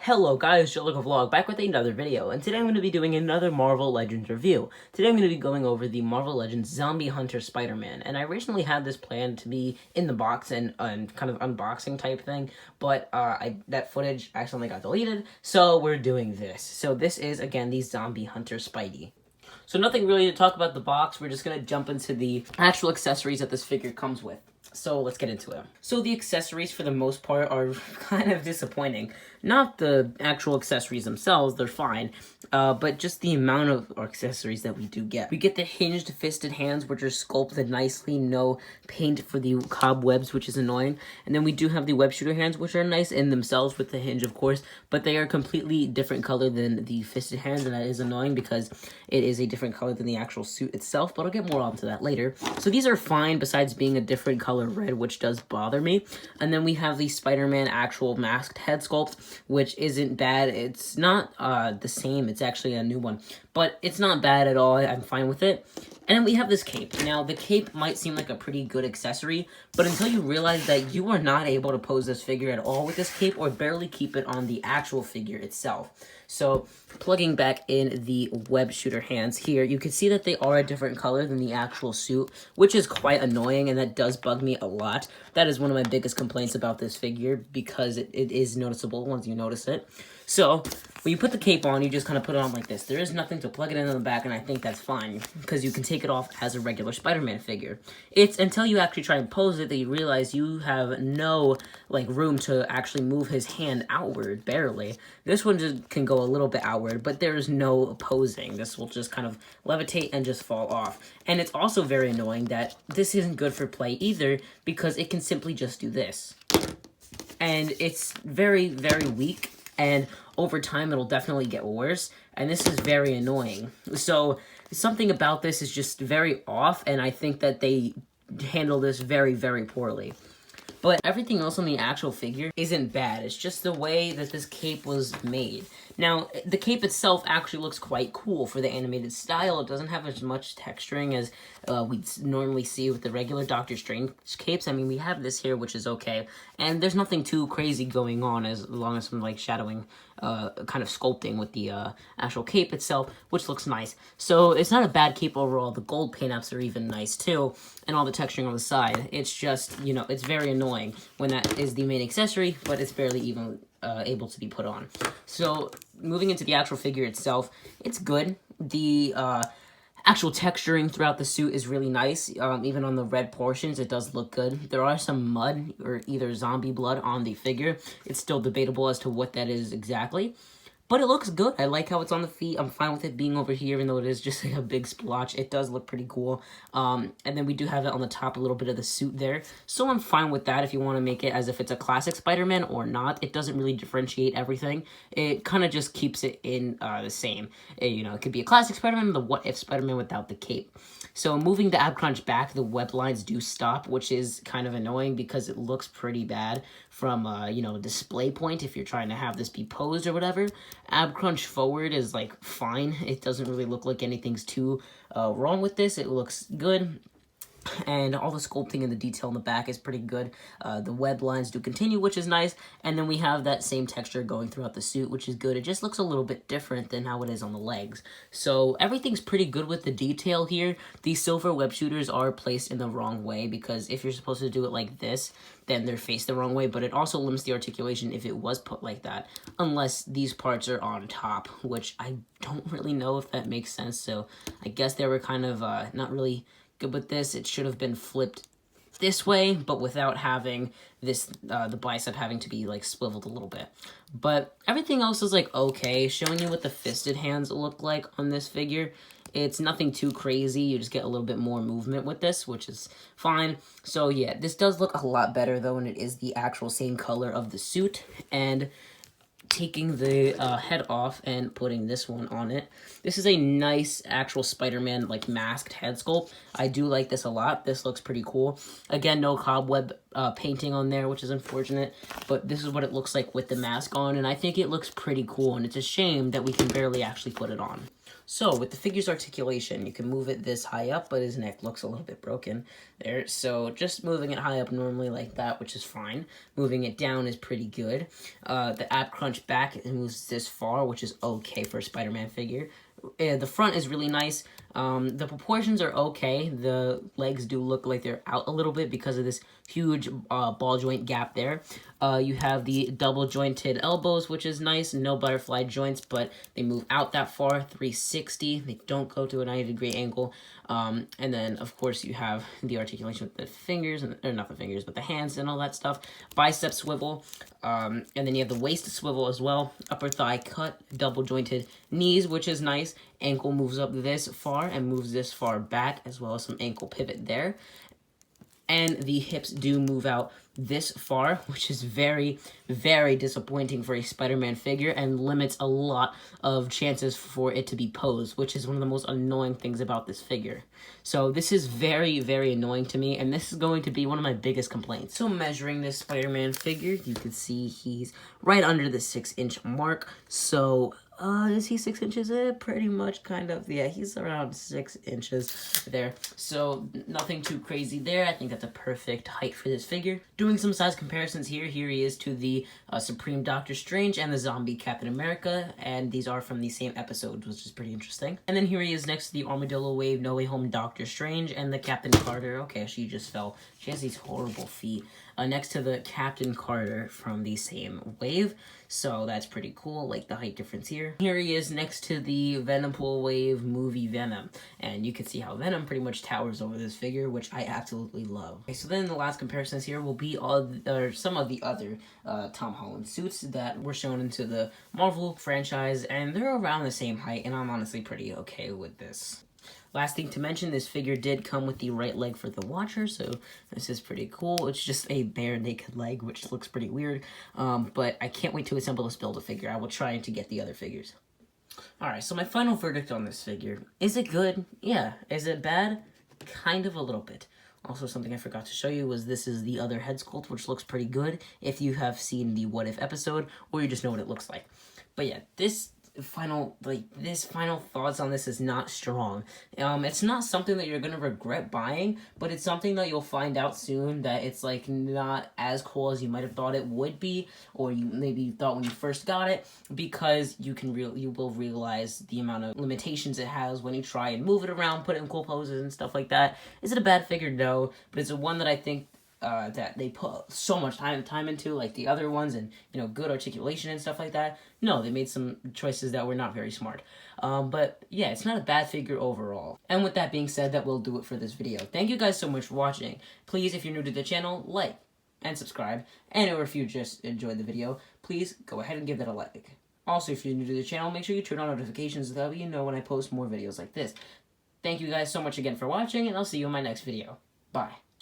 Hello guys, Vlog back with another video, and today I'm going to be doing another Marvel Legends review. Today I'm going to be going over the Marvel Legends Zombie Hunter Spider-Man, and I originally had this planned to be in the box and kind of unboxing type thing, but that footage accidentally got deleted, so we're doing this. So this is, again, the Zombie Hunter Spidey. So nothing really to talk about the box, we're just going to jump into the actual accessories that this figure comes with. So let's get into it. So the accessories for the most part are kind of disappointing. Not the actual accessories themselves, they're fine, but just the amount of accessories that we do get. We get the hinged fisted hands, which are sculpted nicely, no paint for the cobwebs, which is annoying. And then we do have the web shooter hands, which are nice in themselves with the hinge, of course, but they are completely different color than the fisted hands, and that is annoying because it is a different color than the actual suit itself, but I'll get more onto that later. So these are fine, besides being a different color red, which does bother me. And then we have the Spider-Man actual masked head sculpt, which isn't bad. It's not the same, it's actually a new one, but it's not bad at all. I'm fine with it. And then we have this cape. Now, the cape might seem like a pretty good accessory, but until you realize that you are not able to pose this figure at all with this cape, or barely keep it on the actual figure itself. So, plugging back in the web shooter hands here, you can see that they are a different color than the actual suit, which is quite annoying, and that does bug me a lot. That is one of my biggest complaints about this figure, because it is noticeable once you notice it. So, when you put the cape on, you just kind of put it on like this. There is nothing to plug it in the back, and I think that's fine, because you can take it off as a regular Spider-Man figure. It's until you actually try and pose it that you realize you have no, room to actually move his hand outward, barely. This one just can go a little bit outward, but there's no posing. This will just kind of levitate and just fall off. And it's also very annoying that this isn't good for play either, because it can simply just do this. And it's very, very weak. And over time, it'll definitely get worse, and this is very annoying. So, something about this is just very off, and I think that they handle this very, very poorly. But everything else on the actual figure isn't bad. It's just the way that this cape was made. Now, the cape itself actually looks quite cool for the animated style. It doesn't have as much texturing as we normally see with the regular Doctor Strange capes. I mean, we have this here, which is okay. And there's nothing too crazy going on as long as some, shadowing, kind of sculpting with the actual cape itself, which looks nice. So, it's not a bad cape overall. The gold paint-ups are even nice, too, and all the texturing on the side. It's just, it's very annoying when that is the main accessory, but it's barely even able to be put on. So, moving into the actual figure itself, it's good. The actual texturing throughout the suit is really nice. Even on the red portions, it does look good. There are some mud or either zombie blood on the figure. It's still debatable as to what that is exactly. But it looks good. I like how it's on the feet. I'm fine with it being over here, even though it is just a big splotch. It does look pretty cool. And then we do have it on the top, a little bit of the suit there. So I'm fine with that if you want to make it as if it's a classic Spider-Man or not. It doesn't really differentiate everything. It kind of just keeps it in the same. It could be a classic Spider-Man, the what-if Spider-Man without the cape. So moving the ab crunch back, the web lines do stop, which is kind of annoying because it looks pretty bad from, a display point if you're trying to have this be posed or whatever. Ab crunch forward is fine. It doesn't really look like anything's too wrong with this. It looks good. And all the sculpting and the detail in the back is pretty good. The web lines do continue, which is nice. And then we have that same texture going throughout the suit, which is good. It just looks a little bit different than how it is on the legs. So everything's pretty good with the detail here. These silver web shooters are placed in the wrong way, because if you're supposed to do it like this, then they're faced the wrong way. But it also limits the articulation if it was put like that, unless these parts are on top, which I don't really know if that makes sense. So I guess they were kind of not really good with this. It should have been flipped this way, but without having this, the bicep having to be swiveled a little bit. But everything else is okay. Showing you what the fisted hands look like on this figure. It's nothing too crazy. You just get a little bit more movement with this, which is fine. So yeah, this does look a lot better though, and it is the actual same color of the suit. And taking the head off and putting this one on it. This is a nice actual Spider-Man masked head sculpt. I do like this a lot. This looks pretty cool. Again, no cobweb painting on there, which is unfortunate, but this is what it looks like with the mask on, and I think it looks pretty cool, and it's a shame that we can barely actually put it on. So, with the figure's articulation, you can move it this high up, but his neck looks a little bit broken there. So, just moving it high up normally like that, which is fine. Moving it down is pretty good. The ab crunch back, it moves this far, which is okay for a Spider-Man figure. The front is really nice. The proportions are okay. The legs do look like they're out a little bit because of this huge ball joint gap there. You have the double jointed elbows, which is nice. No butterfly joints, but they move out that far, 360. They don't go to a 90-degree angle. And then, of course, you have the articulation with the fingers, or not the fingers, but the hands and all that stuff. Bicep swivel. And then you have the waist swivel as well. Upper thigh cut, double jointed knees, which is nice. Ankle moves up this far and moves this far back, as well as some ankle pivot there. And the hips do move out this far, which is very, very disappointing for a Spider-Man figure and limits a lot of chances for it to be posed, which is one of the most annoying things about this figure. So this is very, very annoying to me, and this is going to be one of my biggest complaints. So measuring this Spider-Man figure, you can see he's right under the 6-inch mark. So is he 6 inches? Pretty much, kind of. Yeah, he's around 6 inches there. So nothing too crazy there. I think that's a perfect height for this figure. Doing some size comparisons here. Here he is to the Supreme Doctor Strange and the Zombie Captain America, and these are from the same episode, which is pretty interesting. And then here he is next to the Armadillo Wave, No Way Home Doctor Strange, and the Captain Carter. Okay, she just fell. She has these horrible feet. Next to the Captain Carter from the same wave. So that's pretty cool, like the height difference here. Here he is next to the Venompool Wave movie Venom. And you can see how Venom pretty much towers over this figure, which I absolutely love. Okay, so then the last comparisons here will be some of the other Tom Holland suits that were shown into the Marvel franchise. And they're around the same height, and I'm honestly pretty okay with this. Last thing to mention, this figure did come with the right leg for the Watcher, so this is pretty cool. It's just a bare naked leg, which looks pretty weird, but I can't wait to assemble this Build-A-Figure. I will try to get the other figures. Alright, so my final verdict on this figure. Is it good? Yeah. Is it bad? Kind of a little bit. Also, something I forgot to show you was this is the other head sculpt, which looks pretty good if you have seen the What If episode, or you just know what it looks like. But yeah, this final thoughts on this is not strong. It's not something that you're gonna regret buying, but it's something that you'll find out soon that it's like not as cool as you might have thought it would be, or you maybe thought when you first got it, because you will realize the amount of limitations it has when you try and move it around, put it in cool poses and stuff like that. Is it a bad figure? No, but it's a one that I think that they put so much time into, like the other ones, and good articulation and stuff like that. No, they made some choices that were not very smart. But yeah, it's not a bad figure overall. And with that being said, that will do it for this video. Thank you guys so much for watching. Please, if you're new to the channel, like and subscribe. And or if you just enjoyed the video, please go ahead and give that a like. Also, if you're new to the channel, make sure you turn on notifications so that you know when I post more videos like this. Thank you guys so much again for watching, and I'll see you in my next video. Bye.